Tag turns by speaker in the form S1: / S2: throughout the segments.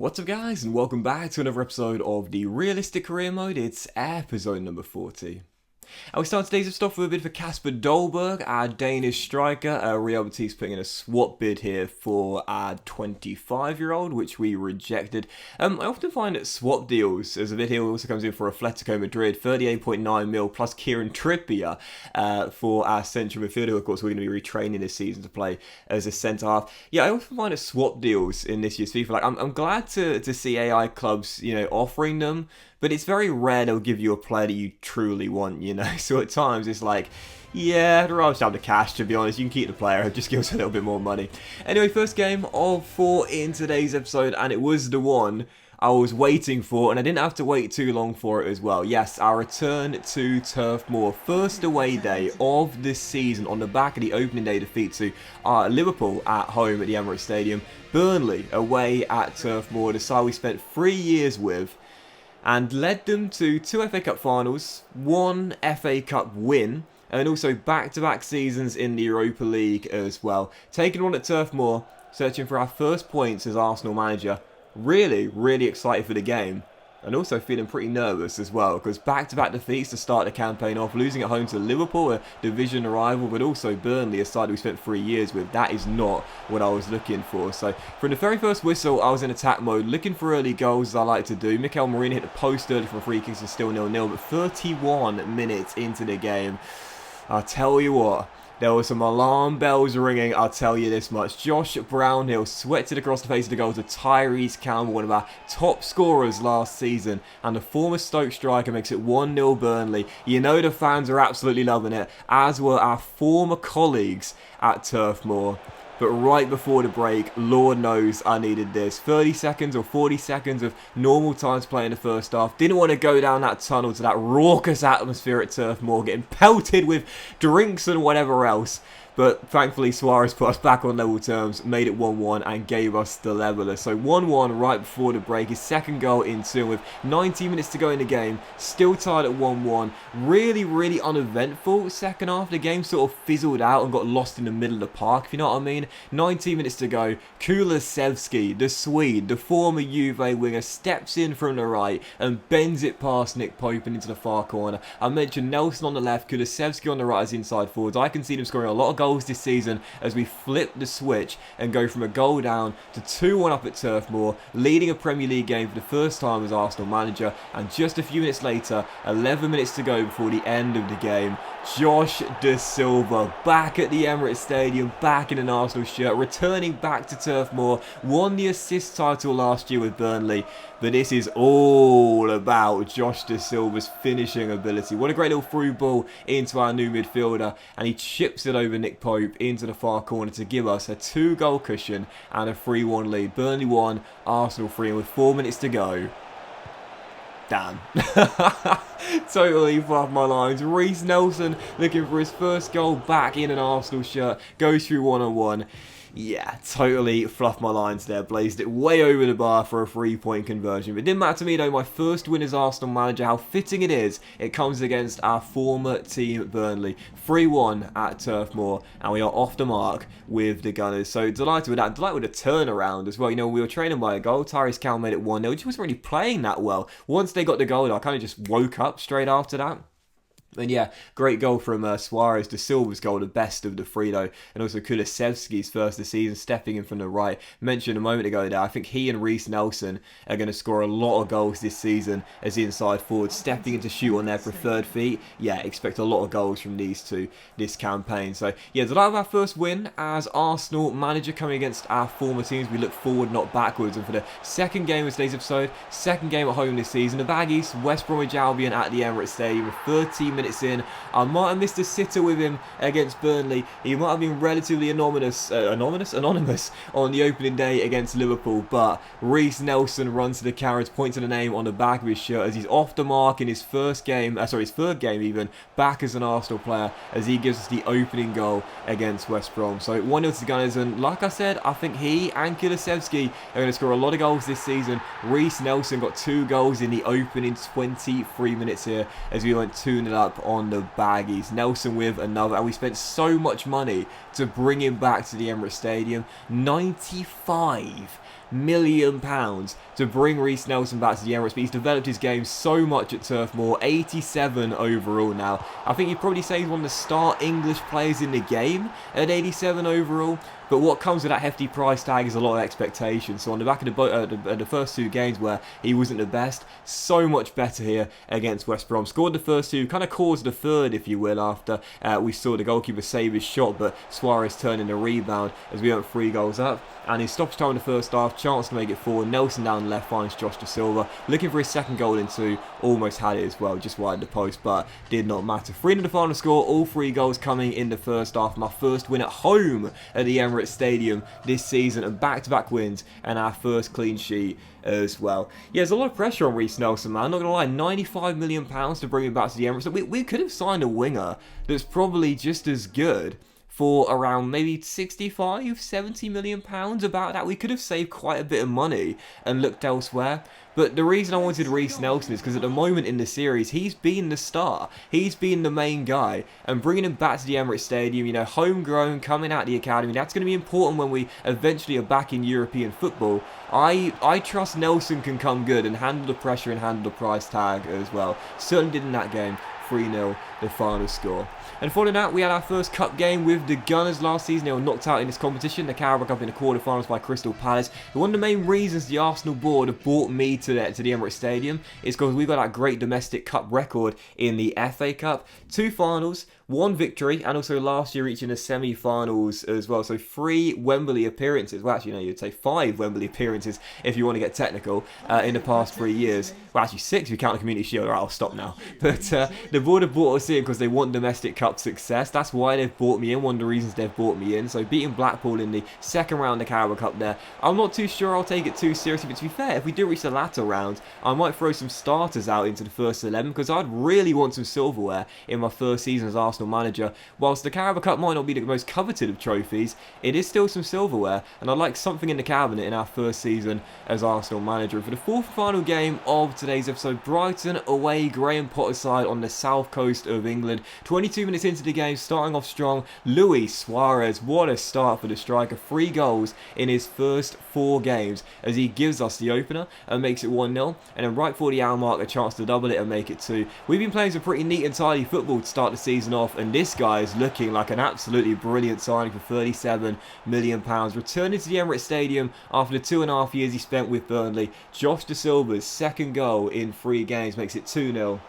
S1: What's up guys, and welcome back to another episode of the Realistic Career Mode. It's episode number 40. And we start today's stuff with a bit for Kasper Dolberg, our Danish striker. Real Betis putting in a swap bid here for our 25-year-old, which we rejected. I often find that swap deals, as a bid here also comes in for Atletico Madrid, 38.9 mil plus Kieran Trippier for our central midfielder, who of course we're going to be retraining this season to play as a centre-half. Yeah, I often find that swap deals in this year's FIFA, like I'm glad to see AI clubs, offering them, but it's very rare they'll give you a player that you truly want, So at times it's like, yeah, I'd rather just have the cash, to be honest. You can keep the player, just give us a little bit more money. Anyway, first game of 4 in today's episode, and it was the one I was waiting for, and I didn't have to wait too long for it as well. Yes, our return to Turf Moor. First away day of this season on the back of the opening day defeat to Liverpool at home at the Emirates Stadium. Burnley away at Turf Moor, the side we spent 3 years with, and led them to 2 FA Cup finals, 1 FA Cup win, and also back-to-back seasons in the Europa League as well. Taking on at Turf Moor, searching for our first points as Arsenal manager. Really excited for the game. And also feeling pretty nervous as well, because back-to-back defeats to start the campaign off, losing at home to Liverpool, a division rival, but also Burnley, a side we spent 3 years with. That is not what I was looking for. So from the very first whistle, I was in attack mode, looking for early goals as I like to do. Mikel Marina hit the post early from free kicks and still 0-0, but 31 minutes into the game, I'll tell you what, there were some alarm bells ringing, I'll tell you this much. Josh Brownhill swept it across the face of the goal to Tyrese Campbell, one of our top scorers last season, and the former Stoke striker makes it 1-0 Burnley. You know the fans are absolutely loving it, as were our former colleagues at Turf Moor. But right before the break, Lord knows I needed this. 30 seconds or 40 seconds of normal time to play in the first half. Didn't want to go down that tunnel to that raucous atmosphere at Turf Moor, getting pelted with drinks and whatever else. But thankfully Suarez put us back on level terms, made it 1-1 and gave us the leveller. So 1-1 right before the break, his second goal in soon with 90 minutes to go in the game. Still tied at 1-1. Really uneventful second half. The game sort of fizzled out and got lost in the middle of the park, if you know what I mean. 19 minutes to go. Kulusevski, the Swede, the former Juve winger, steps in from the right and bends it past Nick Pope and into the far corner. I mentioned Nelson on the left, Kulusevski on the right as inside forwards. I can see them scoring a lot of goals this season as we flip the switch and go from a goal down to 2-1 up at Turf Moor, leading a Premier League game for the first time as Arsenal manager. And just a few minutes later, 11 minutes to go before the end of the game, Josh De Silva back at the Emirates Stadium, back in an Arsenal shirt, returning back to Turf Moor, won the assist title last year with Burnley. But this is all about Josh De Silva's finishing ability. What a great little through ball into our new midfielder, and he chips it over Nick Pope into the far corner to give us a 2-goal cushion and a 3-1 lead. Burnley 1, Arsenal 3, and with 4 minutes to go, damn. Totally fluffed my lines. Reiss Nelson looking for his first goal back in an Arsenal shirt, goes through 1-on-1. Yeah, totally fluffed my lines there. Blazed it way over the bar for a 3-point conversion. But it didn't matter to me though. My first win as Arsenal manager. How fitting it is. It comes against our former team Burnley. 3-1 at Turf Moor. And we are off the mark with the Gunners. So delighted with that. Delighted with the turnaround as well. We were trailing by a goal. Tyrese Campbell made it 1-0. He wasn't really playing that well. Once they got the goal, I kind of just woke up straight after that. And yeah, great goal from Suarez. De Silva's goal, the best of the three though. And also Kulusevski's first of the season, stepping in from the right. Mentioned a moment ago there, I think he and Reiss Nelson are going to score a lot of goals this season as inside forwards, stepping in to shoot on their preferred feet. Yeah, expect a lot of goals from these two this campaign. So yeah, delighted with our first win as Arsenal manager coming against our former teams. We look forward, not backwards. And for the second game of today's episode, second game at home this season, the Baggies, West Bromwich Albion at the Emirates Stadium with 13 minutes in. I might have missed a sitter with him against Burnley. He might have been relatively anonymous on the opening day against Liverpool, but Reiss Nelson runs to the cameras, points to the name on the back of his shirt as he's off the mark in his third game even, back as an Arsenal player, as he gives us the opening goal against West Brom. So 1-0 to Gunners, and like I said, I think he and Kulusevski are going to score a lot of goals this season. Reiss Nelson got 2 goals in the opening 23 minutes here as we went 2-0 up on the Baggies. Nelson with another, and we spent so much money to bring him back to the Emirates Stadium. 95 million to bring Reiss Nelson back to the Emirates, but he's developed his game so much at Turf Moor. 87 overall now. I think you'd probably say he's one of the star English players in the game at 87 overall. But what comes with that hefty price tag is a lot of expectation. So on the back of the first two games where he wasn't the best, so much better here against West Brom. Scored the first two, kind of caused the third, if you will, after we saw the goalkeeper save his shot, but Suarez turning the rebound as we went 3 goals up. And in stoppage time in the first half, chance to make it 4. Nelson down the left finds Josh Da Silva, looking for his second goal in 2. Almost had it as well, just wide the post, but did not matter. 3 in the final score, all 3 goals coming in the first half. My first win at home at the Emirates Stadium this season, and back-to-back wins, and our first clean sheet as well. Yeah, there's a lot of pressure on Reiss Nelson, man. I'm not going to lie, £95 million to bring him back to the Emirates. We could have signed a winger that's probably just as good for around maybe 65, 70 million pounds, about that. We could have saved quite a bit of money and looked elsewhere. But the reason I wanted Reiss Nelson is because at the moment in the series, he's been the star. He's been the main guy. And bringing him back to the Emirates Stadium, you know, homegrown, coming out of the academy, that's going to be important when we eventually are back in European football. I trust Nelson can come good and handle the pressure and handle the price tag as well. Certainly did in that game. 3-0 the final score. And following that, we had our first cup game with the Gunners last season. They were knocked out in this competition, the Carabao Cup, in the quarterfinals by Crystal Palace. And one of the main reasons the Arsenal board have brought me to the Emirates Stadium is because we've got that great domestic cup record in the FA Cup. 2 finals, 1 victory, and also last year reaching the semi-finals as well. So 3 Wembley appearances. Well, actually, no, you'd say 5 Wembley appearances if you want to get technical in the past 3 years. Well, actually 6 if you count the Community Shield. Alright, I'll stop now. But the board have brought us in because they want domestic cup success. That's why they've brought me in. One of the reasons they've brought me in. So beating Blackpool in the second round of the Carabao Cup there, I'm not too sure I'll take it too seriously. But to be fair, if we do reach the latter round, I might throw some starters out into the first 11 because I'd really want some silverware in my first season as Arsenal manager. Whilst the Carabao Cup might not be the most coveted of trophies, it is still some silverware, and I'd like something in the cabinet in our first season as Arsenal manager. For the 4th final game of today's episode, Brighton away, Graham Potter's side on the south coast of England. 22 minutes into the game, starting off strong, Luis Suarez, what a start for the striker. 3 goals in his first 4 games as he gives us the opener and makes it 1-0, and then right before the hour mark, a chance to double it and make it 2. We've been playing some pretty neat and tidy football to start the season off, and this guy is looking like an absolutely brilliant signing for £37 million. Returning to the Emirates Stadium after the 2.5 years he spent with Burnley, Josh Da Silva's second goal in 3 games makes it 2-0.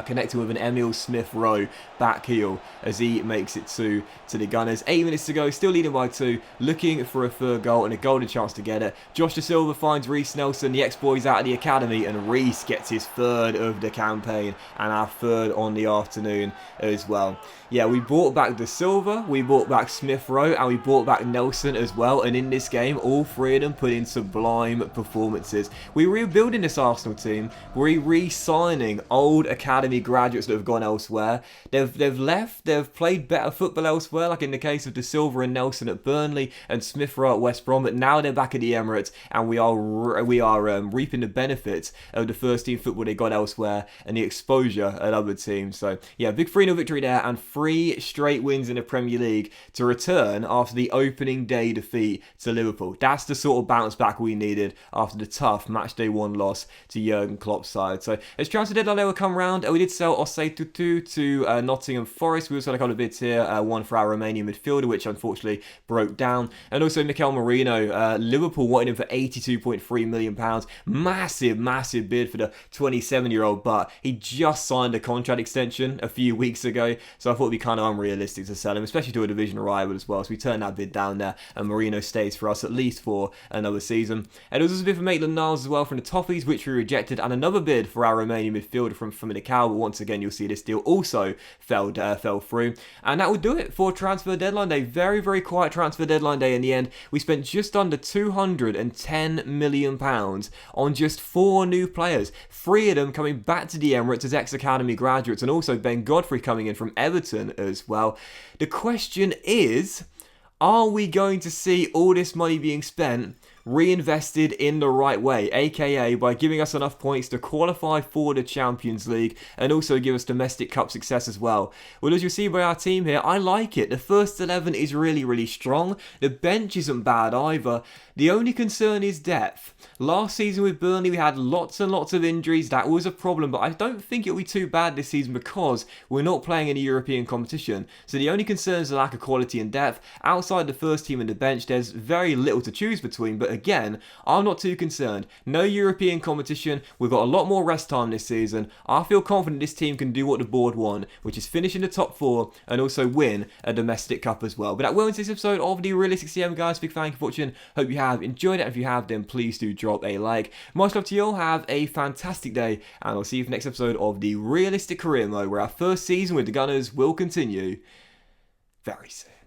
S1: Connecting with an Emil Smith-Rowe back heel as he makes it 2 to the Gunners. 8 minutes to go, still leading by 2, looking for a third goal and a golden chance to get it. Josh Da Silva finds Reiss Nelson, the ex-boys out of the academy, and Reiss gets his 3rd of the campaign and our 3rd on the afternoon as well. Yeah, we brought back Da Silva, we brought back Smith-Rowe, and we brought back Nelson as well. And in this game, all 3 of them put in sublime performances. We're rebuilding this Arsenal team. We're re-signing old academy graduates that have gone elsewhere. They've left, they've played better football elsewhere, like in the case of Da Silva and Nelson at Burnley and Smith-Rowe at West Brom. But now they're back at the Emirates, and we are reaping the benefits of the first team football they got elsewhere and the exposure at other teams. So yeah, big 3-0 victory there, and 3 straight wins in the Premier League to return after the opening day defeat to Liverpool. That's the sort of bounce back we needed after the tough matchday 1 loss to Jurgen Klopp's side. So as transfer deadline day will come round, we did sell Osei Tutu to Nottingham Forest. We also had a couple of bids here, one for our Romanian midfielder, which unfortunately broke down, and also Mikel Merino. Liverpool wanted him for £82.3 million. Massive bid for the 27-year-old, but he just signed a contract extension a few weeks ago, so I thought it'd be kind of unrealistic to sell him, especially to a division rival as well. So we turned that bid down there, and Merino stays for us at least for another season. And there was also a bid for Maitland-Niles as well from the Toffees, which we rejected, and another bid for our Romanian midfielder from Macau. But once again, you'll see this deal also fell through. And that would do it for transfer deadline day. Very quiet transfer deadline day in the end. We spent just under £210 million on just 4 new players. 3 of them coming back to the Emirates as ex-academy graduates, and also Ben Godfrey coming in from Everton as well. The question is, are we going to see all this money being spent reinvested in the right way, aka by giving us enough points to qualify for the Champions League and also give us domestic cup success as well. Well, as you'll see by our team here, I like it. The first 11 is really strong. The bench isn't bad either. The only concern is depth. Last season with Burnley, we had lots and lots of injuries. That was a problem, but I don't think it'll be too bad this season because we're not playing any European competition. So the only concern is the lack of quality and depth. Outside the first team and the bench, there's very little to choose between, but again, I'm not too concerned. No European competition. We've got a lot more rest time this season. I feel confident this team can do what the board want, which is finish in the top 4 and also win a domestic cup as well. But that will end this episode of the Realistic CM, guys. Big thank you for watching. Hope you have enjoyed it. If you have, then please do drop a like. Much love to you all. Have a fantastic day, and I'll see you for the next episode of the Realistic Career Mode, where our first season with the Gunners will continue very soon.